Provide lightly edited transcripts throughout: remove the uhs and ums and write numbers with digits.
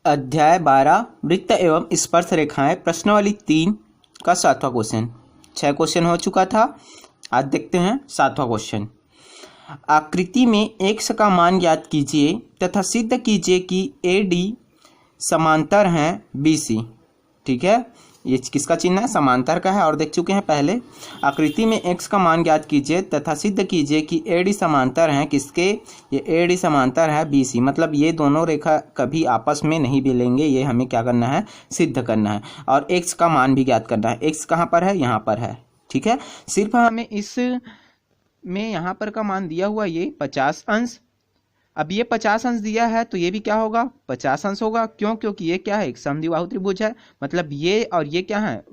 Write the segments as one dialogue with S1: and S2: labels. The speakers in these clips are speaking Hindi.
S1: अध्याय 12 वृत्त एवं स्पर्श रेखाएं प्रश्नावली 3 का 7वां क्वेश्चन। 6 क्वेश्चन हो चुका था, आज देखते हैं 7वां क्वेश्चन। आकृति में x का मान ज्ञात कीजिए तथा सिद्ध कीजिए कि AD समांतर हैं BC। ठीक है, ये किसका चिन्ह है? समांतर का है और देख चुके हैं पहले। आकृति में x का मान ज्ञात कीजिए तथा सिद्ध कीजिए कि AD समांतर हैं किसके? ये AD समांतर है BC। मतलब ये दोनों रेखा कभी आपस में नहीं मिलेंगे, ये हमें क्या करना है? सिद्ध करना है। और x का मान भी ज्ञात करना है। x कहाँ पर है? यहाँ पर है। ठीक है, सिर्फ हमें इस में यहाँ पर का मान दिया हुआ ये 50 अंश। अब ये 50 अंश दिया है तो ये भी क्या होगा? 50 अंश होगा। क्यों? क्योंकि ये क्या है? एक समद्विबाहु त्रिभुज है। मतलब ये और ये क्या है?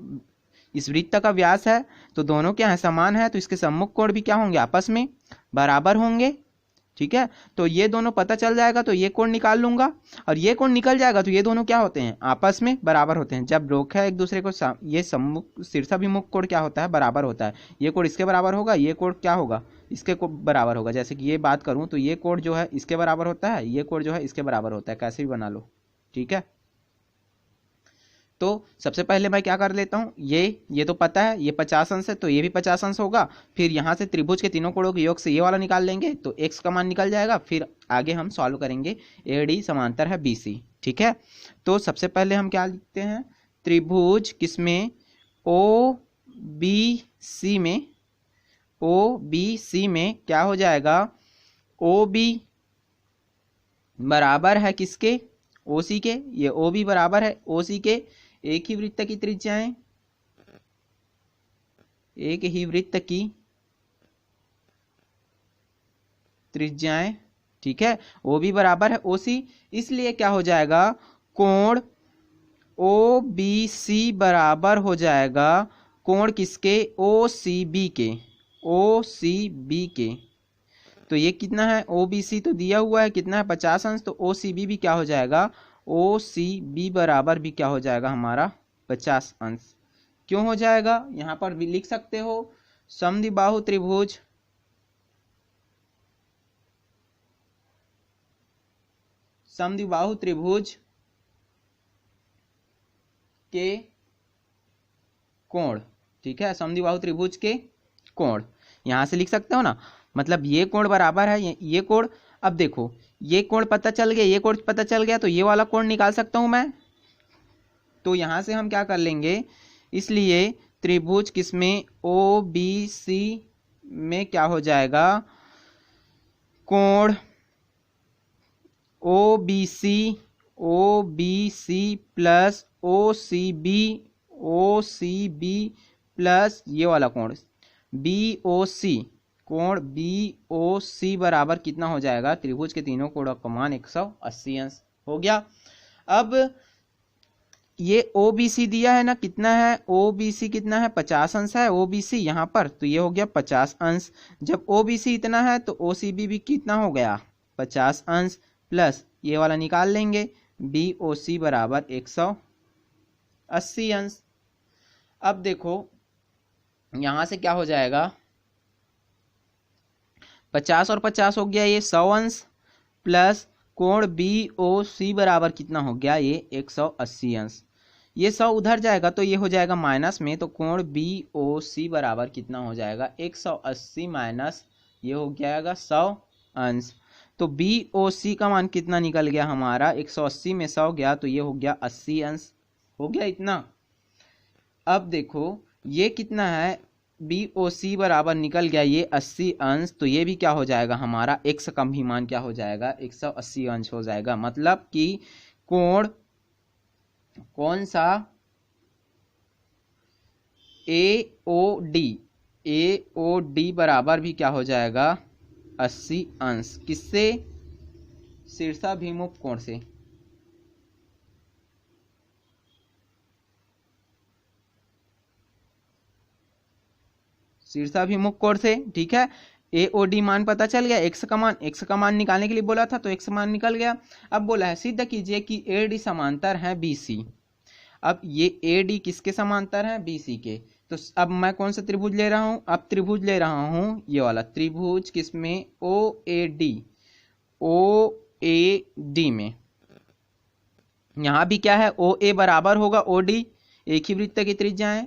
S1: इस वृत्त का व्यास है, तो दोनों क्या है? समान है, तो इसके सम्मुख कोण भी क्या होंगे? आपस में बराबर होंगे। ठीक है, तो ये दोनों पता चल जाएगा तो ये कोण निकाल लूंगा और ये कोण निकल जाएगा तो ये दोनों क्या होते हैं? आपस में बराबर होते हैं। जब रेखा एक दूसरे को ये सम्मुख शीर्षाभिमुख कोण क्या होता है? बराबर होता है। ये कोण इसके बराबर होगा, ये कोण क्या होगा? इसके बराबर होगा। जैसे कि ये बात करूं तो ये कोण जो है इसके बराबर होता है, ये कोण जो है इसके बराबर होता है। कैसे भी बना लो। ठीक है, तो सबसे पहले मैं क्या कर लेता हूँ, ये तो पता है ये 50 अंश है तो ये भी 50 अंश होगा। फिर यहाँ से त्रिभुज के तीनों कोणों के योग से ये वाला निकाल लेंगे तो x का मान निकल जाएगा। फिर आगे हम सॉल्व करेंगे। AD समांतर है BC। ठीक है, तो सबसे पहले हम क्या लिखते हैं? त्रिभुज किसमें? OBC में। OBC में क्या हो जाएगा? OB बराबर है किसके? OC के। ये OB बराबर है OC के। एक ही वृत्त की त्रिज्याएं, एक ही वृत्त की त्रिज्याएं। ठीक है, OB बराबर है OC, इसलिए क्या हो जाएगा? कोण OBC बराबर हो जाएगा कोण किसके? OCB के। OCB के। तो ये कितना है? OBC तो दिया हुआ है कितना है? 50 अंश। तो OCB भी क्या हो जाएगा? OCB बराबर भी क्या हो जाएगा हमारा? 50 अंश। क्यों हो जाएगा? यहां पर भी लिख सकते हो समद्विबाहु त्रिभुज के कोण। ठीक है, समद्विबाहु त्रिभुज के कोण यहां से लिख सकते हो ना। मतलब ये कोण बराबर है ये कोण। अब देखो ये कोण पता चल गया, ये कोण पता चल गया तो ये वाला कोण निकाल सकता हूं मैं। तो यहां से हम क्या कर लेंगे? इसलिए त्रिभुज किसमें? OBC में क्या हो जाएगा? कोण OBC प्लस OCB प्लस ये वाला कोण BOC। कोण BOC बराबर कितना हो जाएगा? त्रिभुज के तीनों कोणों का मान 180 अंश हो गया। अब ये OBC दिया है ना, कितना है? OBC कितना है? 50 अंश है OBC यहाँ पर, तो ये हो गया 50 अंश। जब OBC इतना है तो OCB भी कितना हो गया? 50 अंश प्लस ये वाला निकाल लेंगे BOC बराबर 180 अंश। अब देखो यहां से क्या हो जाएगा? 50 और 50 हो गया ये 100 अंश प्लस कोण BOC बराबर कितना हो गया? ये 180 अंश। ये 100 उधर जाएगा तो ये हो जाएगा माइनस में, तो कोण BOC बराबर कितना हो जाएगा? 180 माइनस ये हो जाएगा 100 अंश। तो BOC का मान कितना निकल गया हमारा? 180 में 100 गया तो ये हो गया 80 अंश हो गया इतना। अब देखो ये कितना है? BOC बराबर निकल गया ये 80 अंश, तो ये भी क्या हो जाएगा हमारा? x का भी मान क्या हो जाएगा? 180 अंश हो जाएगा। मतलब कि कोण कौन सा? AOD बराबर भी क्या हो जाएगा? 80 अंश। किससे? शीर्षाभिमुख कोण से। शीर्षाभिमुख कोण से। ठीक है, AOD मान पता चल गया। x का मान निकालने के लिए बोला था तो x मान निकल गया। अब बोला है सिद्ध कीजिए कि AD समांतर है BC। अब ये AD किसके समांतर है? BC के। तो अब मैं कौन सा त्रिभुज ले रहा हूं? अब त्रिभुज ले रहा हूं ये वाला त्रिभुज किसमें? OAD में। यहाँ भी क्या है, ओ ए बराबर होगा ओ डी, एक ही वृत्त की त्रिज्याएं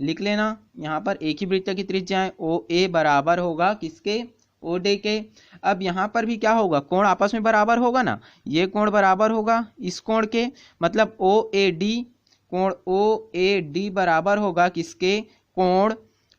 S1: लिख लेना। यहाँ पर एक ही वृत्त की त्रिज्याएं ओ ए बराबर होगा किसके, ओ डी के। अब यहाँ पर भी क्या होगा, कोण आपस में बराबर होगा ना, ये कोण बराबर होगा इस कोण के, मतलब ओ ए डी, कोण ओ ए डी बराबर होगा किसके, कोण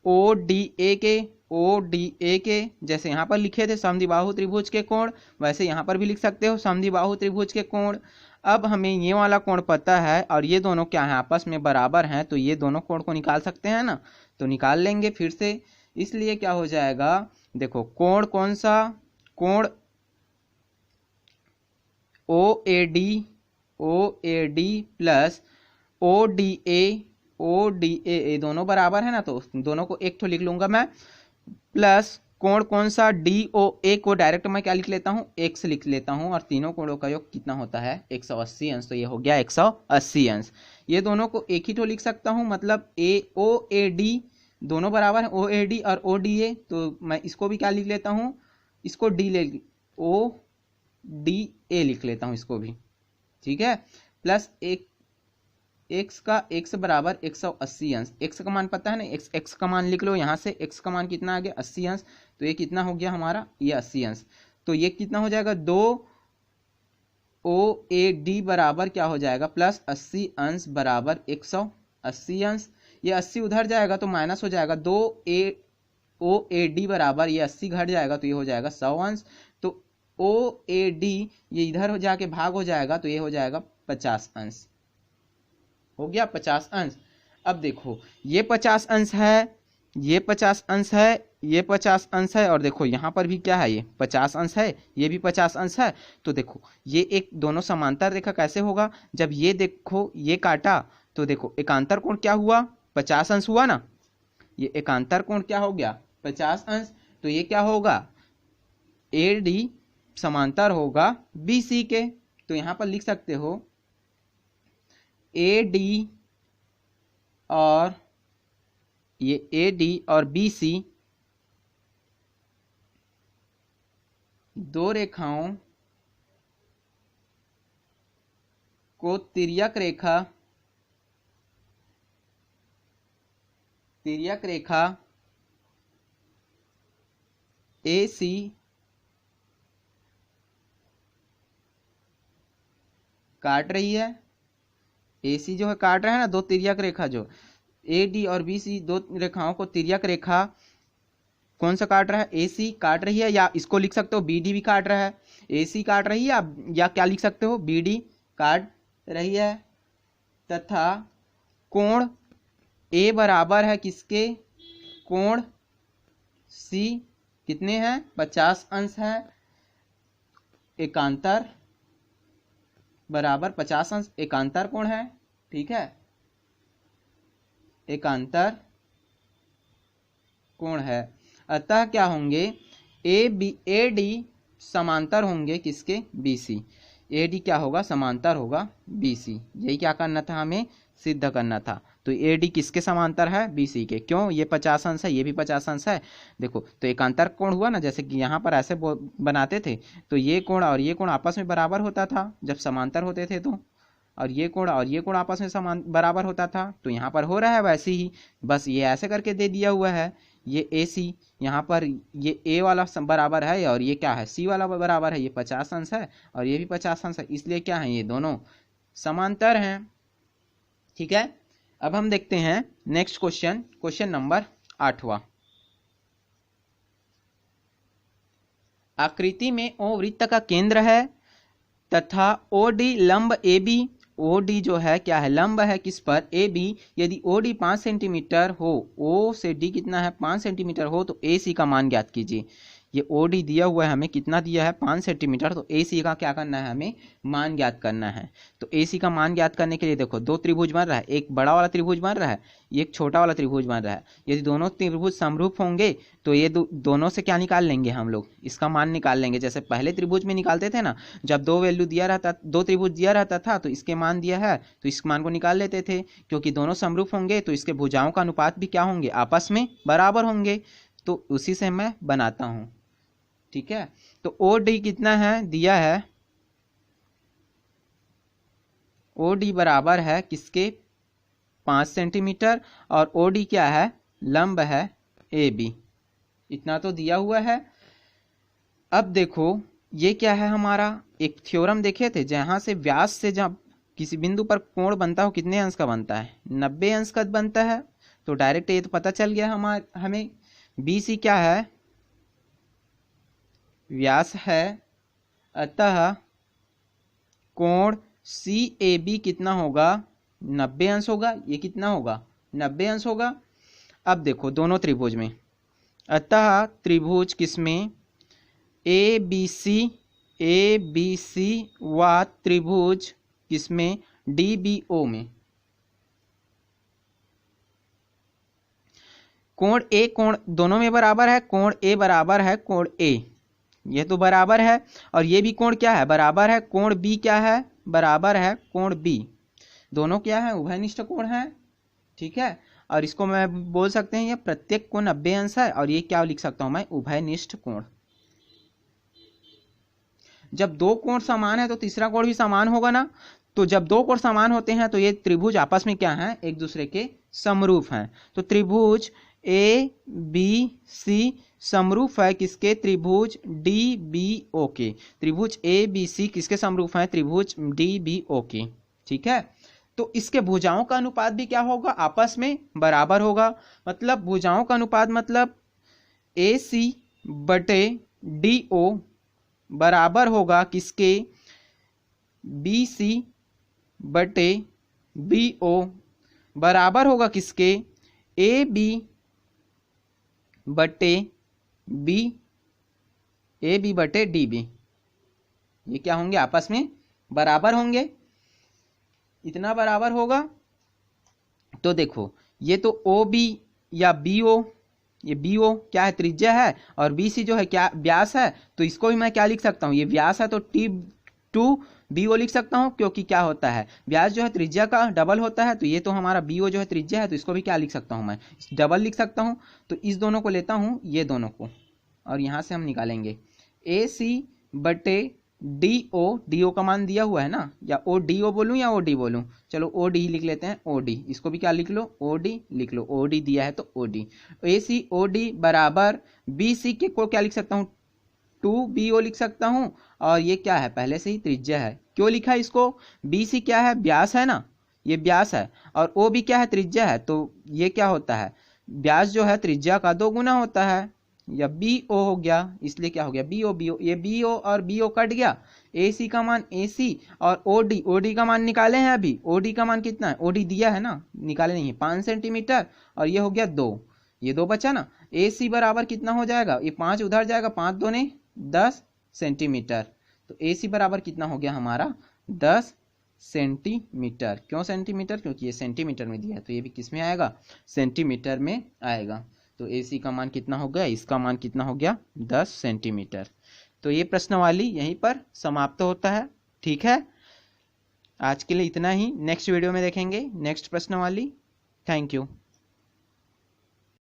S1: ओ डी ए के, ओ डी ए के। जैसे यहाँ पर लिखे थे समद्विबाहु त्रिभुज के कोण, वैसे यहाँ पर भी लिख सकते हो समद्विबाहु त्रिभुज के कोण। अब हमें ये वाला कोण पता है और ये दोनों क्या है, आपस में बराबर हैं, तो ये दोनं कोण को निकाल सकते हैं ना, तो निकाल लेंगे फिर से। इसलिए क्या हो जाएगा, देखो कोण कौन सा, कोण O A D plus O D A, O D A दोनों बराबर है ना, तो दोनों को एक तो लिख लूंगा मैं, प्लस कोण कौन सा, डी ओ ए को डायरेक्ट मैं क्या लिख लेता हूँ, एक्स लिख लेता हूँ, और तीनों कोणों का योग कितना होता है 180 अंश, तो ये हो गया 180 अंश। ये दोनों को एक ही तो लिख सकता हूँ, मतलब ए ओ ए डी दोनों बराबर है, ओ ए डी और ओ डी ए, तो मैं इसको भी क्या लिख लेता हूँ, इसको डी ले, ओ डी ए लिख लेता हूँ इसको भी, ठीक है। प्लस एक एक्स का एक्स बराबर 180 अंश, एक्स का मान पता है ना, एक्स का मान लिख लो यहाँ से, एक्स का मान कितना आ गया 80 अंश, तो ये कितना हो गया हमारा, ये 80 अंश, तो ये कितना हो जाएगा, 2 ओ ए डी बराबर क्या हो जाएगा, प्लस 80 अंश बराबर 180 अंश। ये 80 उधर जाएगा तो माइनस हो जाएगा, 2 ओ ए डी बराबर ये 80 घट जाएगा तो ये हो जाएगा 100 अंश, तो ओ ए डी ये इधर हो जाके भाग हो जाएगा, तो ये हो जाएगा 50 अंश, हो गया 50 अंश। अब देखो ये 50 अंश है, ये 50 अंश है, ये 50 अंश है, और देखो यहाँ पर भी क्या है, ये 50 अंश है, ये भी 50 अंश है। तो देखो ये एक दोनों समांतर रेखा कैसे होगा, जब ये देखो ये काटा तो देखो एकांतर कोण क्या हुआ, 50 अंश हुआ ना, ये एकांतर कोण क्या हो गया 50 अंश, तो ये क्या होगा, ए डी समांतर होगा बी सी के। तो यहाँ पर लिख सकते हो ए डी और ये ए डी और बी सी दो रेखाओं को तिर्यक रेखा ए सी काट रही है, ए सी जो है काट रहा है ना, दो तिर्यक रेखा, जो ए डी और बी सी दो रेखाओं को तिर्यक रेखा कौन सा काट रहा है, ए सी काट रही है, या इसको लिख सकते हो बी डी भी काट रहा है, ए सी काट रही है या क्या लिख सकते हो बी डी काट रही है, तथा कोण ए बराबर है किसके, कोण सी कितने हैं 50 अंश है, एकांतर बराबर 50 अंश एकांतर कोण है, ठीक है, एकांतर कोण है। अतः क्या होंगे, ए डी समांतर होंगे किसके, बी सी, ए डी क्या होगा समांतर होगा बी सी, यही क्या करना था हमें सिद्ध करना था। तो ए डी किसके समांतर है, बी सी के, क्यों, ये 50 अंश है, ये भी 50 अंश है, देखो तो एकांतर कोण हुआ ना, जैसे कि यहाँ पर ऐसे बनाते थे तो ये कोण और ये कोण आपस में बराबर होता था जब समांतर होते थे, तो और ये कोण आपस में समान बराबर होता था, तो यहाँ पर हो रहा है वैसे ही, बस ये ऐसे करके दे दिया हुआ है, ये ए सी यहाँ पर ये ए वाला बराबर है और ये क्या है सी वाला बराबर है, ये 50 अंश है और ये भी 50 अंश है, इसलिए क्या है ये दोनों समांतर हैं, ठीक है। अब हम देखते हैं नेक्स्ट क्वेश्चन, क्वेश्चन नंबर 8वां। आकृति में ओ वृत्त का केंद्र है तथा ओ डी लंब ए बी, ओ डी जो है क्या है लंब है किस पर, ए बी, यदि ओ डी 5 सेंटीमीटर हो, ओ से डी कितना है 5 सेंटीमीटर हो, तो ए सी का मान ज्ञात कीजिए। ये ओ डी दिया हुआ है हमें, कितना दिया है 5 सेंटीमीटर, तो ए सी का क्या करना है हमें मान ज्ञात करना है। तो ए सी का मान ज्ञात करने के लिए देखो दो त्रिभुज बन रहा है, एक बड़ा वाला त्रिभुज बन रहा है, एक छोटा वाला त्रिभुज बन रहा है, यदि दोनों त्रिभुज समरूप होंगे तो ये दोनों से क्या निकाल लेंगे हम लोग, इसका मान निकाल लेंगे, जैसे पहले त्रिभुज में निकालते थे ना, जब दो वैल्यू दिया रहता, दो त्रिभुज दिया रहता था तो इसके मान दिया है तो इस मान को निकाल लेते थे, क्योंकि दोनों समरूप होंगे तो इसके भुजाओं का अनुपात भी क्या होंगे आपस में बराबर होंगे, तो उसी से मैं बनाता हूं, ठीक है। तो ओ डी कितना है दिया है, ओ डी बराबर है किसके 5 सेंटीमीटर और ओ डी क्या है लंब है ए बी, इतना तो दिया हुआ है। अब देखो ये क्या है हमारा एक थ्योरम देखे थे जहाँ से व्यास से जब किसी बिंदु पर कोण बनता हो कितने अंश का बनता है 90 अंश का बनता है। तो डायरेक्ट ये तो पता चल गया हमें बी सी क्या है व्यास है, अतः कोण सी ए बी कितना होगा 90 अंश होगा। ये कितना होगा 90 अंश होगा। अब देखो दोनों त्रिभुज में, अतः त्रिभुज किसमें ए बी सी व त्रिभुज किसमें डी बी ओ में। कोण ए कोण दोनों में बराबर है, कोण ए बराबर है कोण ए, ये तो बराबर है। और ये भी कोण क्या है बराबर है, कोण बी क्या है बराबर है कोण बी, दोनों क्या है उभयनिष्ठ कोण है। ठीक है, और इसको मैं बोल सकते हैं ये प्रत्येक कोण 90 अंश है और ये क्या लिख सकता हूं मैं उभयनिष्ठ कोण। जब दो कोण समान है तो तीसरा कोण भी समान होगा ना। तो जब दो कोण समान होते हैं तो ये त्रिभुज आपस में क्या है एक दूसरे के समरूप हैं। तो त्रिभुज ए बी सी समरूप है किसके त्रिभुज डी बी ओ के। त्रिभुज ए बी सी किसके समरूप है त्रिभुज डी बी ओ के। ठीक है, तो इसके भुजाओं का अनुपात भी क्या होगा आपस में बराबर होगा। मतलब भुजाओं का अनुपात मतलब ए सी बटे डी ओ बराबर होगा किसके बी सी बटे बी ओ बराबर होगा किसके ए बी बटे बी ए बी बटे डी बी। ये क्या होंगे आपस में बराबर होंगे, इतना बराबर होगा। तो देखो ये तो ओ बी या बी ओ, ये बी ओ क्या है त्रिज्या है और बी सी जो है क्या व्यास है। तो इसको भी मैं क्या लिख सकता हूँ ये व्यास है तो टी टू बी ओ लिख सकता हूँ, क्योंकि क्या होता है व्यास जो है त्रिज्या का डबल होता है। तो ये तो हमारा बी ओ जो है त्रिज्या है तो इसको भी क्या लिख सकता हूँ मैं डबल लिख सकता हूँ। तो इस दोनों को लेता हूँ ये दोनों को और यहाँ से हम निकालेंगे ए सी बटे डी ओ का मान दिया हुआ है ना, या ओ डी ओ बोलूँ या ओ डी बोलूँ, चलो ओ डी लिख लेते हैं ओ डी, इसको भी क्या लिख लो ओ डी लिख लो, ओ डी दिया है तो ओ डी। ए सी ओ डी बराबर बी सी के को क्या लिख सकता हूँ 2BO लिख सकता हूँ और ये क्या है पहले से ही त्रिज्या है। क्यों लिखा है इसको बी सी क्या है व्यास है ना, ये व्यास है और ओ भी क्या है त्रिज्या है। तो ये क्या होता है व्यास जो है त्रिज्या का 2 गुना होता है, या बी ओ हो गया इसलिए क्या हो गया बी ओ ये बी ओ और बी ओ कट गया। ए सी का मान ए सी और ओ डी का मान निकाले हैं अभी, ओ डी का मान कितना है ओ डी दिया है ना निकाले नहीं है 5 सेंटीमीटर और ये हो गया 2, ये 2 बचा ना। ए सी बराबर कितना हो जाएगा ये 5 उधर जाएगा 5 दूने 10 सेंटीमीटर। तो ए सी बराबर कितना हो गया हमारा 10 सेंटीमीटर। क्यों सेंटीमीटर क्योंकि ये सेंटीमीटर में दिया है तो ये भी किस में आएगा सेंटीमीटर में आएगा। तो ए सी का मान कितना हो गया इसका मान कितना हो गया 10 सेंटीमीटर। तो ये प्रश्नवाली यहीं पर समाप्त होता है। ठीक है, आज के लिए इतना ही, नेक्स्ट वीडियो में देखेंगे नेक्स्ट प्रश्नवाली। Thank you.